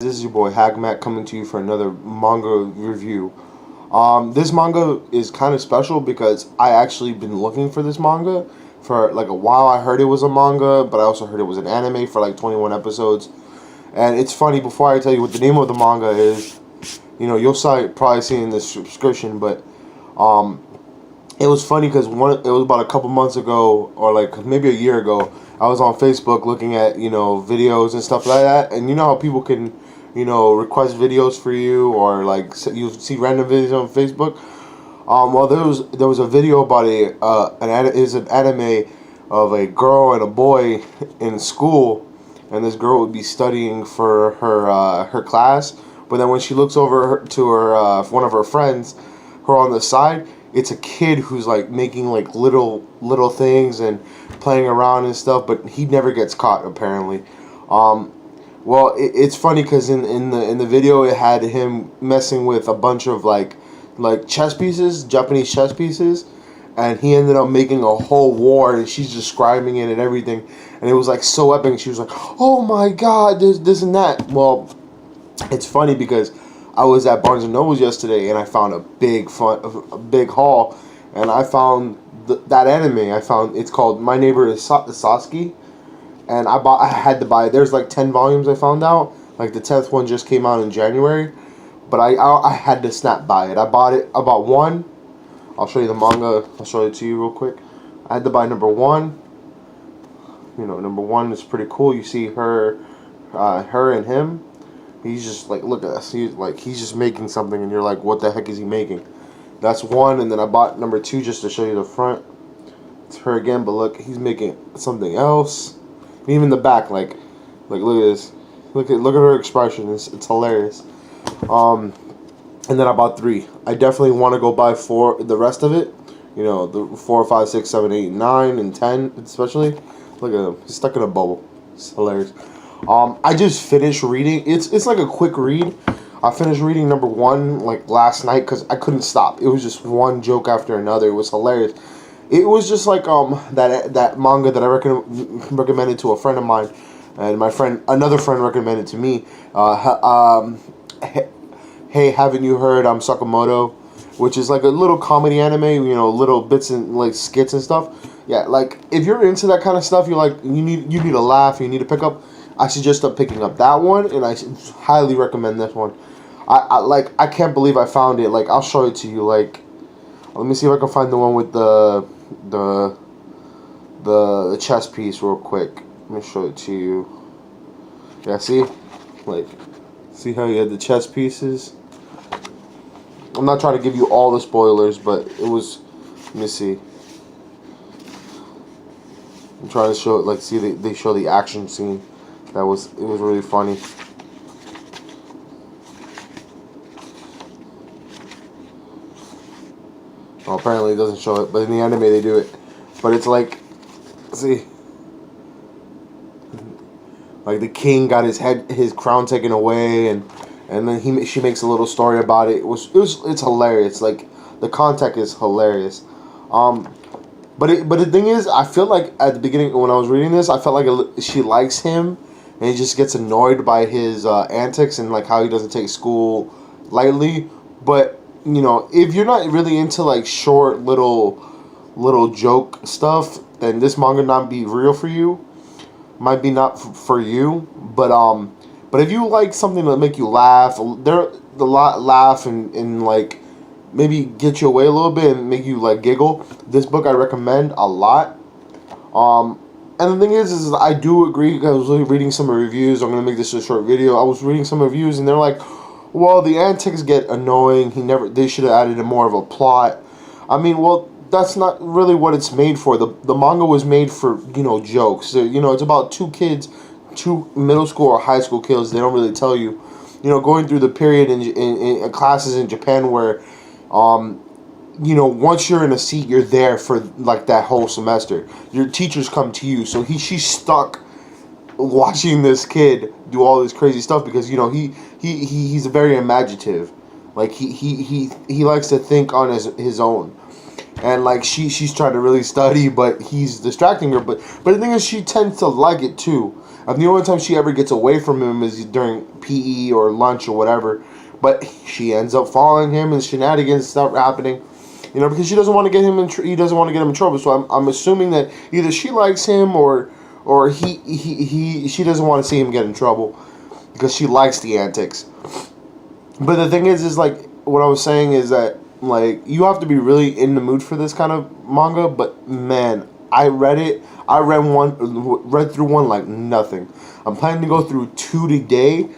This is your boy Hagmac coming to you for another manga review. This manga is kind of special because I actually been looking for this manga for like a while. I heard it was a manga, but I also heard it was an anime for like 21 episodes. And it's funny, before I tell you what the name of the manga is, you'll probably see in the subscription, but it was funny because it was about a couple months ago, or like maybe a year ago. I was on Facebook looking at videos and stuff like that, and you know how people can request videos for you, or like you see random videos on Facebook. Well, there was a video about an anime of a girl and a boy in school, and this girl would be studying for her class, but then when she looks over to her one of her friends, who are on the side, it's a kid who's like making like little things and playing around and stuff, but he never gets caught apparently. Well, it's funny because in the video it had him messing with a bunch of like chess pieces, Japanese chess pieces, and he ended up making a whole war, and she's describing it and everything, and it was like so epic. She was like, "Oh my God, there's this and that." Well, it's funny because I was at Barnes and Nobles yesterday, and I found a big haul, and I found that anime. I found it's called My Neighbor is Sasuke. And I had to buy it. There's like 10 volumes I found out. Like the 10th one just came out in January. But I had to snap buy it. I bought one. I'll show you the manga. I'll show it to you real quick. I had to buy number one. Number one is pretty cool. You see her and him. He's just like, look at this. He's just making something, and you're like, what the heck is he making? That's one. And then I bought number two just to show you the front. It's her again, but look, he's making something else. Even the back, like look at this. Look at her expression. It's hilarious. And then I bought three. I definitely want to go buy the rest of it. The 4, 5, 6, 7, 8, 9, and 10 especially. Look at him. He's stuck in a bubble. It's hilarious. I just finished reading. It's like a quick read. I finished reading number one like last night because I couldn't stop. It was just one joke after another. It was hilarious. It was just like that manga that I recommended to a friend of mine, and another friend recommended to me. Hey, haven't you heard Sakamoto, which is like a little comedy anime, little bits and like skits and stuff. Yeah, like if you're into that kind of stuff, you're like you need to laugh, you need to pick up. I suggest picking up that one, and I highly recommend this one. I can't believe I found it. Like I'll show it to you. Like let me see if I can find the one with the chess piece real quick. Let me show it to you. Yeah, see how you had the chess pieces. I'm not trying to give you all the spoilers, but it was. Let me see. I'm trying to show it. Like, see, they show the action scene. It was really funny. Well, apparently it doesn't show it, but in the anime they do it. But it's like, see, like the king got his crown taken away, and then she makes a little story about it. It's hilarious. Like the context is hilarious. But the thing is, I feel like at the beginning when I was reading this, I felt like she likes him, and he just gets annoyed by his antics and like how he doesn't take school lightly. But if you're not really into like short little joke stuff, then this manga not be real for you. Might be not for you, but if you like something to make you laugh, laugh and like maybe get you away a little bit and make you like giggle, this book I recommend a lot. And the thing is I do agree, because I was really reading some reviews. I'm gonna make this a short video. I was reading some reviews, and they're like, well, the antics get annoying. They should have added more of a plot. I mean, well, that's not really what it's made for. The manga was made for, jokes. So, it's about two kids, two middle school or high school kids. They don't really tell you, going through the period in classes in Japan where, once you're in a seat, you're there for like that whole semester. Your teachers come to you. So she's stuck watching this kid do all this crazy stuff because he's very imaginative. Like he likes to think on his own, and like she's trying to really study, but he's distracting her. But the thing is, she tends to like it too. And the only time she ever gets away from him is during PE or lunch or whatever. But she ends up following him, and shenanigans start happening. You know, because she doesn't want to get him in. He doesn't want to get him in trouble. So I'm assuming that either she likes him or she doesn't want to see him get in trouble because she likes the antics. But the thing is like what I was saying is that like you have to be really in the mood for this kind of manga. But man, I read it. I read through one like nothing. I'm planning to go through 2 today.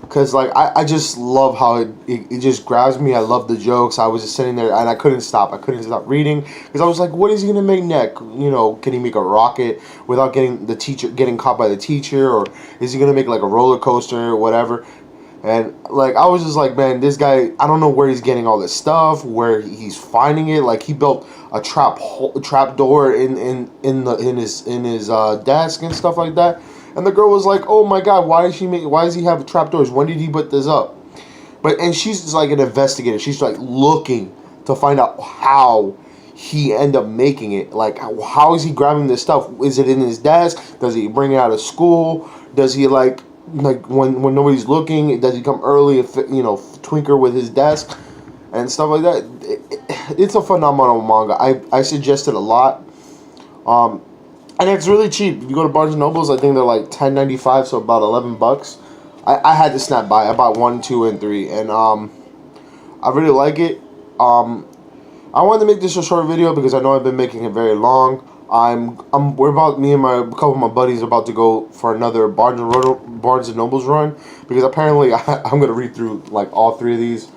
Because, like, I just love how it just grabs me. I love the jokes. I was just sitting there, and I couldn't stop. I couldn't stop reading. Because I was like, what is he going to make next? You know, can he make a rocket without getting caught by the teacher? Or is he going to make, like, a roller coaster or whatever? And, like, I was just like, man, this guy, I don't know where he's getting all this stuff, where he's finding it. Like, he built a trap door in his desk and stuff like that. And the girl was like, "Oh my God, why does he have trapdoors? When did he put this up?" And she's just like an investigator. She's like looking to find out how he ended up making it. Like, how is he grabbing this stuff? Is it in his desk? Does he bring it out of school? Does he like when nobody's looking? Does he come early and twinker with his desk and stuff like that? It's a phenomenal manga. I suggest it a lot. And it's really cheap. If you go to Barnes & Nobles, I think they're like $10.95, so about $11. I had to snap by. I bought 1, 2, and 3, and I really like it. I wanted to make this a short video because I know I've been making it very long. Me and a couple of my buddies are about to go for another Barnes & Nobles run because apparently I'm gonna read through like all 3 of these,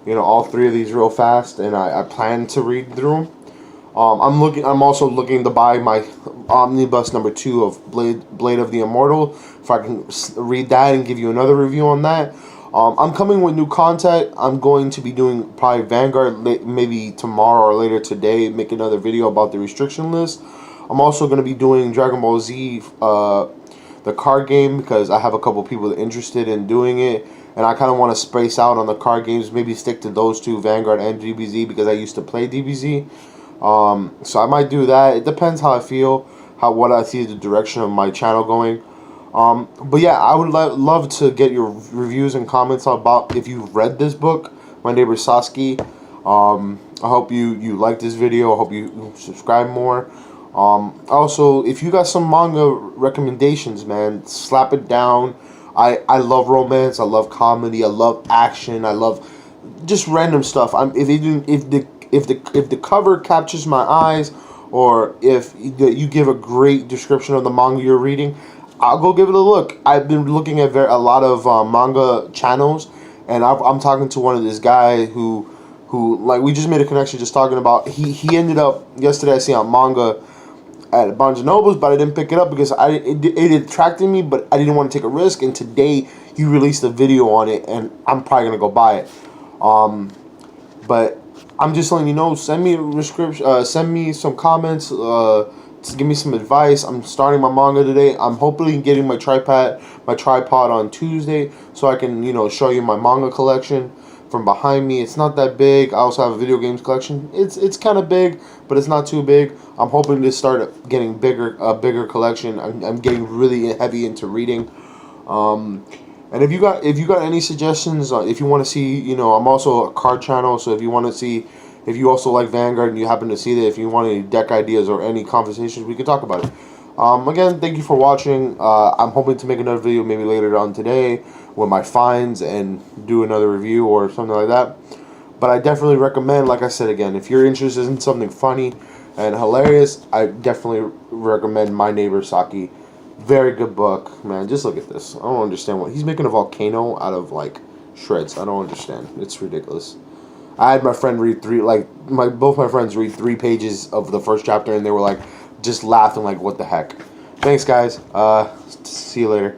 all 3 of these real fast, and I plan to read through them. I'm also looking to buy my omnibus number 2 of Blade of the Immortal, if I can read that and give you another review on that. I'm coming with new content. I'm going to be doing probably Vanguard maybe tomorrow or later today, make another video about the restriction list. I'm also going to be doing Dragon Ball Z, the card game, because I have a couple people interested in doing it, and I kind of want to space out on the card games, maybe stick to those 2, Vanguard and DBZ, because I used to play DBZ. So I might do that. It depends how I feel, what I see the direction of my channel going. But yeah, I would love to get your reviews and comments about if you've read this book, My Neighbor Sasuke. I hope you like this video. I hope you subscribe more. Also, if you got some manga recommendations, man, slap it down. I love romance. I love comedy. I love action. I love just random stuff. If the cover captures my eyes, or if you give a great description of the manga you're reading, I'll go give it a look. I've been looking at a lot of manga channels, and I'm talking to one of this guy who like we just made a connection just talking about he ended up yesterday I see on manga at Barnes & Nobles, but I didn't pick it up because it attracted me, but I didn't want to take a risk, and today he released a video on it, and I'm probably going to go buy it. But I'm just letting you know, send me a description, send me some comments, give me some advice. I'm starting my manga today. I'm hopefully getting my tripod on Tuesday so I can, show you my manga collection from behind me. It's not that big. I also have a video games collection. It's kind of big, but it's not too big. I'm hoping to start getting a bigger collection. I'm getting really heavy into reading. And if you got any suggestions, if you want to see, I'm also a card channel, so if you want to see, if you also like Vanguard and you happen to see that, if you want any deck ideas or any conversations, we can talk about it. Again, thank you for watching. I'm hoping to make another video maybe later on today with my finds and do another review or something like that. But I definitely recommend, like I said again, if you're interested in something funny and hilarious, I definitely recommend My Neighbor Saki. Very good book, man. Just look at this. I don't understand what he's making a volcano out of like shreds. I don't understand. It's ridiculous. I had my friend read both my friends read 3 pages of the first chapter, and they were like just laughing like, what the heck. Thanks, guys. See you later.